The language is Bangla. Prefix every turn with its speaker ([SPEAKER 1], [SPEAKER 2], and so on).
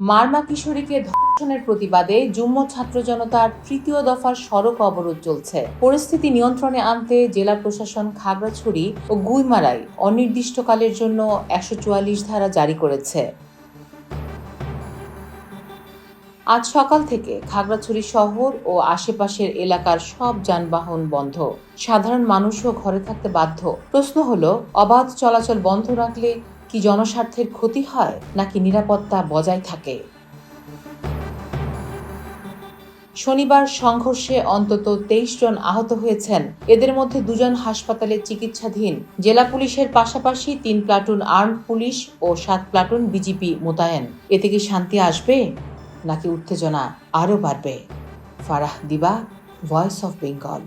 [SPEAKER 1] মারমা কিশোরীকে ধর্ষণের প্রতিবাদে যুগ্ম ছাত্র জনতার তৃতীয় দফার সড়ক অবরোধ চলছে। পরিস্থিতি নিয়ন্ত্রণে আনতে জেলা প্রশাসন খাগড়াছড়ি ও গুইমারায় অনির্দিষ্টকালের জন্য ১৪৪ ধারা জারি করেছে। আজ সকাল থেকে খাগড়াছড়ি শহর ও আশেপাশের এলাকার সব যানবাহন বন্ধ। সাধারণ মানুষও ঘরে থাকতে বাধ্য। প্রশ্ন হলো, অবাধ চলাচল বন্ধ রাখলে কি জনস্বার্থের ক্ষতি হয় নাকি নিরাপত্তা বজায় থাকে? শনিবার সংঘর্ষে অন্তত ২৩ জন আহত হয়েছেন। এদের মধ্যে ২ জন হাসপাতালে চিকিৎসাধীন। জেলা পুলিশের পাশাপাশি ৩ প্লাটুন আর্মড পুলিশ ও ৭ প্লাটুন বিজিবি মোতায়েন। এতে কি শান্তি আসবে নাকি উত্তেজনা আরও বাড়বে? ফারাহ দিবা, ভয়েস অফ বেঙ্গল।